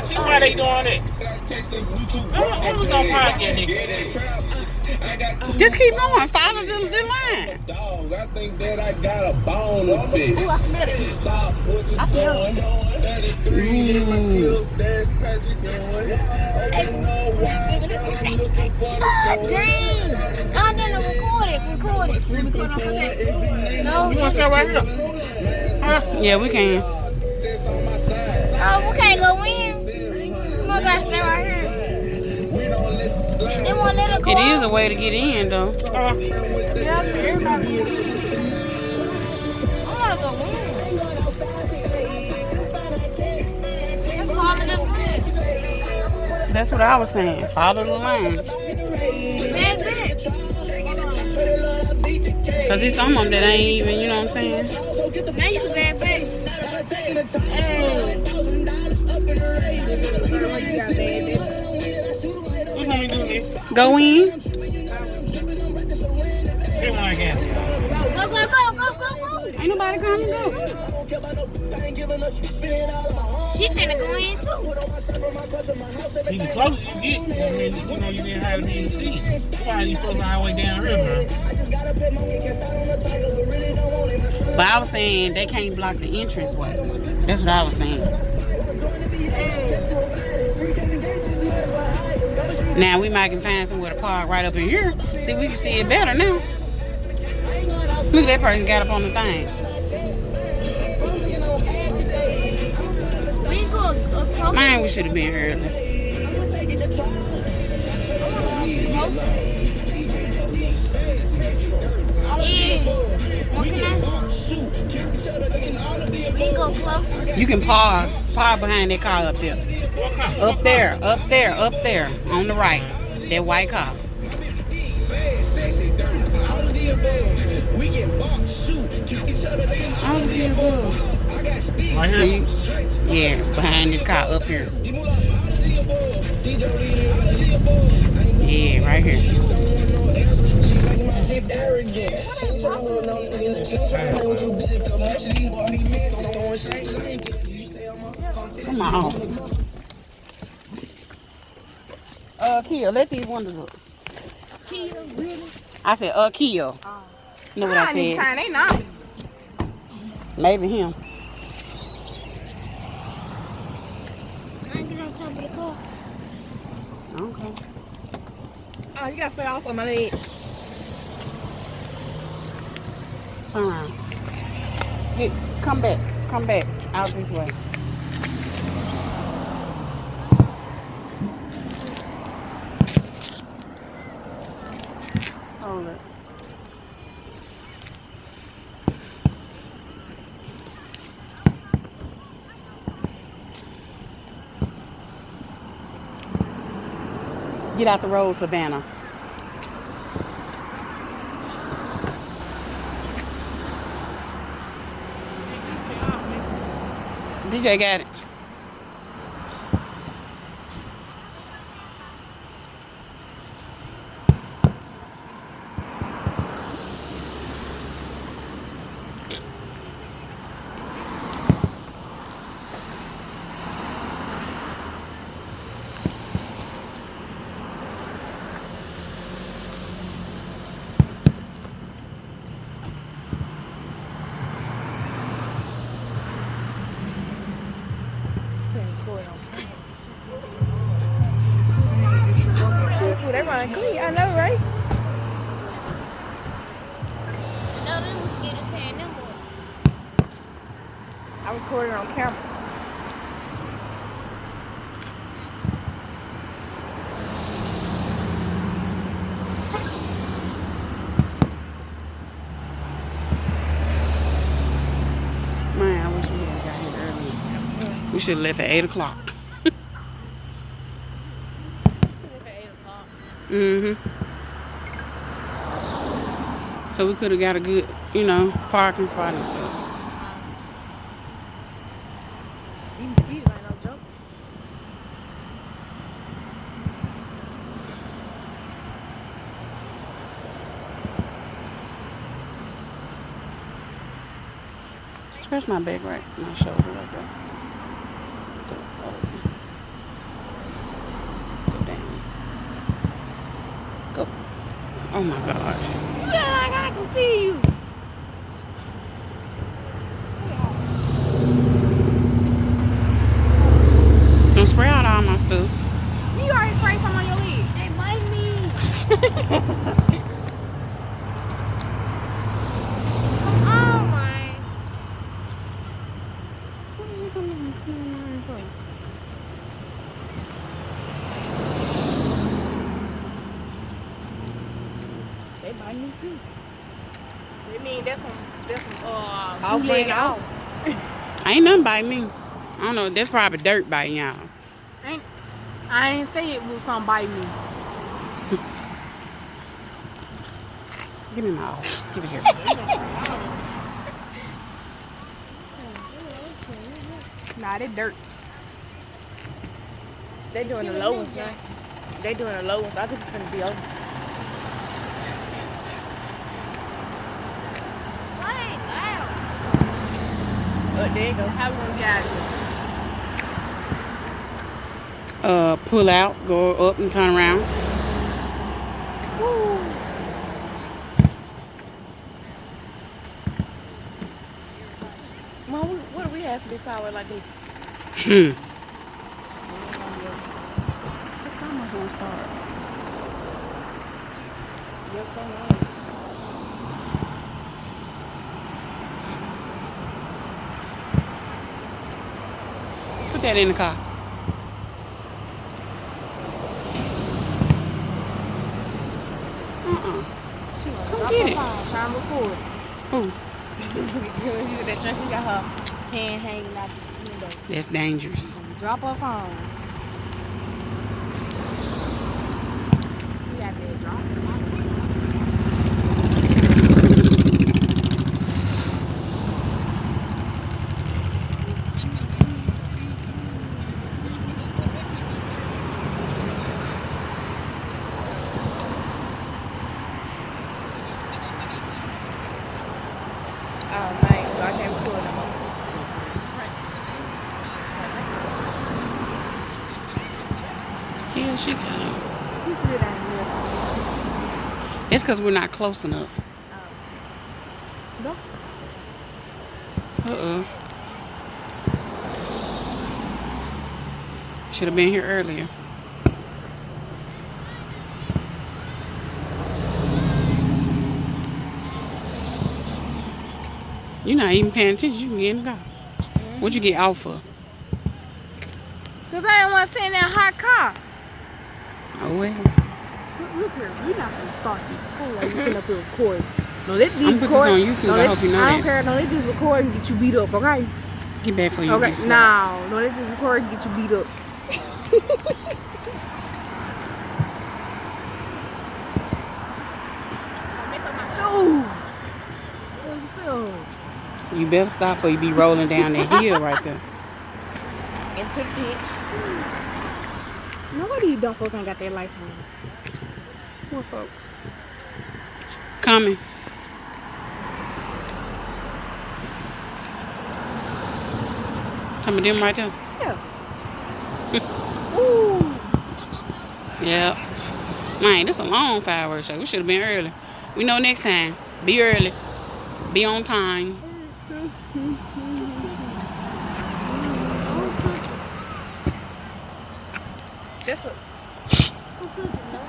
See why they doing it. Who's gonna park in it? Just keep going. Follow the line. Dog, I think that I got a bone to fix. Ooh, I smell it. Stop what you I feel doing. it. 33 in my clip, that's Patrick doing. Open no wide, girl, I'm looking for the toy. Dang. I didn't record it. Record it. We record on Sunday. No. You wanna stay right here? Huh? Yeah, we can. That's on my side. Oh, we can't go in. We gotta stay right here. They won't let us go. It is a way to get in, though. Yeah, everybody. I wanna go in. Let's follow the line. That's what I was saying. Follow the line. That's it. Because there's some of them that ain't even, you know what I'm saying? Now you can bad face. What want me to do this? Go in. Here's one again. Go, go, go, go, go, go. Ain't nobody coming. Go. She finna go in too. See, the closer you get, I mean, you know, you didn't have to even see. Why you supposed to all the way down here, man? But I was saying they can't block the entrance way. That's what I was saying. Now we might can find somewhere to park right up in here. See, we can see it better now. Look, that person got up on the thing. We ain't go closer. Man, we should have been here earlier. Closer. Yeah. What can I? We ain't go closer. You can park behind that car up there. Up there, up there, up there, on the right. That white car. Right here? See? Yeah, behind this car up here. Yeah, right here. Come on. Kia, let these windows up. Kia, really? I said, Kia. You know what I said? Turn, they not. Maybe him. I get on top of the car. Okay. Oh, you gotta spit off on my leg. Turn around. Hey, come back. Come back. Out this way. Hold it. Get out the road, Savannah. DJ got it. They run clean, I know, right? No, them mosquitoes saying them boy. I recorded on camera. Man, I wish we had got here earlier. We should have left at 8 o'clock. At 8 o'clock. So we could have got a good, you know, parking spot and stuff. You mosquitoes ain't no joke. Scratch my back right, my shoulder right there. Go down. Go. Oh my God. Yeah, like I can see you. Don't spray out all my stuff. You already sprayed some on your leg. They bite me. Oh my. What is it coming for? They bite me too. I mean, that's some leg off. Ain't nothing biting me. I don't know. That's probably dirt biting y'all. I ain't say it was something bite me. Give me my off. Give it here. Nah, they dirt. They doing the low ones now. They doing the low ones. I think it's gonna be over. There you go. How we gonna get out of here? Pull out, go up and turn around. Woo. Mom, what do we have for this power like this? What time was gonna start? Yep, come on. Put that in the car. She gonna Come drop get her it. phone, trying to record. Who? She got her hand hanging out the window. That's dangerous. Drop her phone. You got that drop. Oh man, I can't record no more. Yeah, she got it. He's really down here. It's because we're not close enough. Go. Should have been here earlier. You're not even paying attention. You can get in the car. What'd you get out for? Cause I didn't want to stay in that hot car. Oh well. Look here, you're not gonna start this. Oh, like you sitting up here recording. No, let these I'm putting record. this on YouTube. I hope you know I don't that. care. Don't let this record and get you beat up, okay? Get back for you. Okay, Get slapped. no, don't let this record and get you beat up. I mess up my shoes. You better stop or you be rolling down that hill right there. Into the ditch. No wonder you dumb folks ain't got their lights on. What folks? Coming. Some of them right there. Yeah. Ooh. Yeah. Man, this a long fireworks show. We should have been early. We know next time. Be early. Be on time. This is.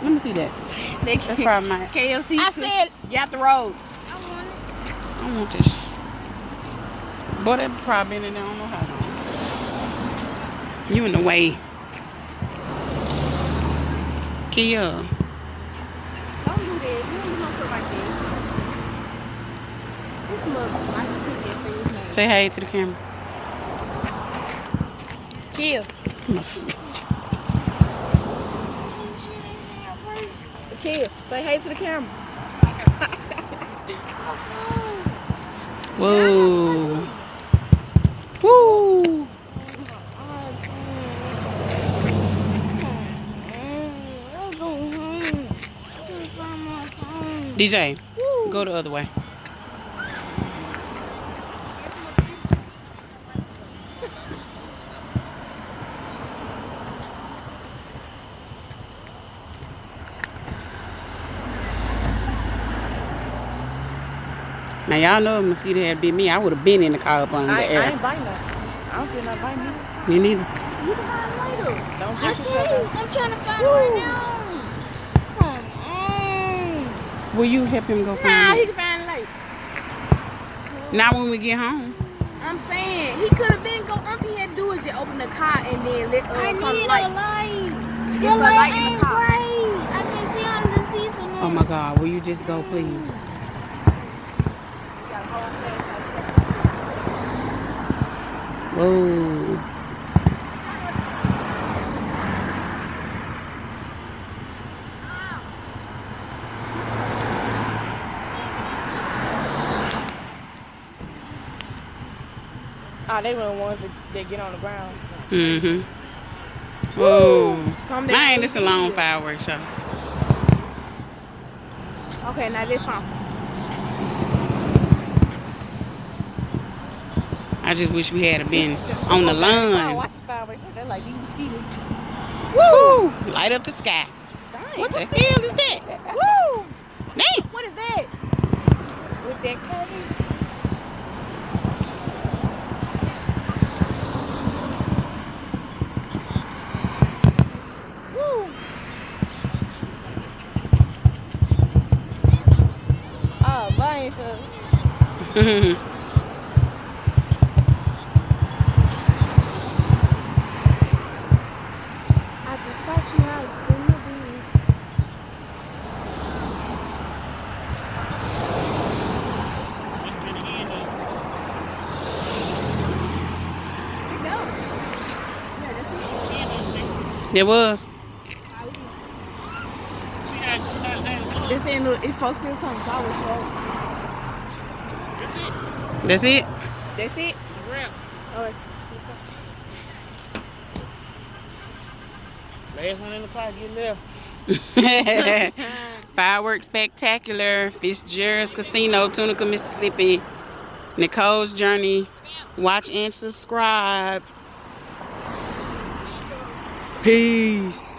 Let me see that. That's probably mine. KFC. I said, get out the road. I want this. Boy, that probably been in there. I don't know how long. You in the way. Kia. Don't do that. You don't do no stuff like that. This mother, I can say his name. Say hey to the camera. Kia. Kid, say hey to the camera. Whoa. Woo. DJ, go the other way. Now y'all know if a mosquito had bit me, I would have been in the car up under the air. I ain't biting her. I don't feel like biting you. Me neither. You can find later. Don't I get yourself can't. I'm trying to find it right now. Come on. Will you help him go Nah, find he it? can find it later. Not when we get home. I'm saying he could have been go. All he had to do is just open the car and then let I come need light. a light. It's The a light light in the ain't car. bright. I can see on the seats and Oh my God, will you just go, please? Whoa. Oh, they were the ones that get on the ground. Mm-hmm. Whoa. Calm down. Man, this a long fireworks show. Okay, now this song. I just wish we had been on the Oh, lawn. watch the fireworks. They're like these mosquitoes. Woo! Light up the sky. Dang, What the hell is that? Woo! Damn. What is that? With that curtain? Woo! Oh, mine is I just taught you how to spin the wheel. There was. This ain't no, it's supposed to come power show. That's it? That's it? Alright. Last one in the car, get left. Fireworks Spectacular, Fitzgerald's Casino, Tunica, Mississippi. Nicole's Journey. Watch and subscribe. Peace.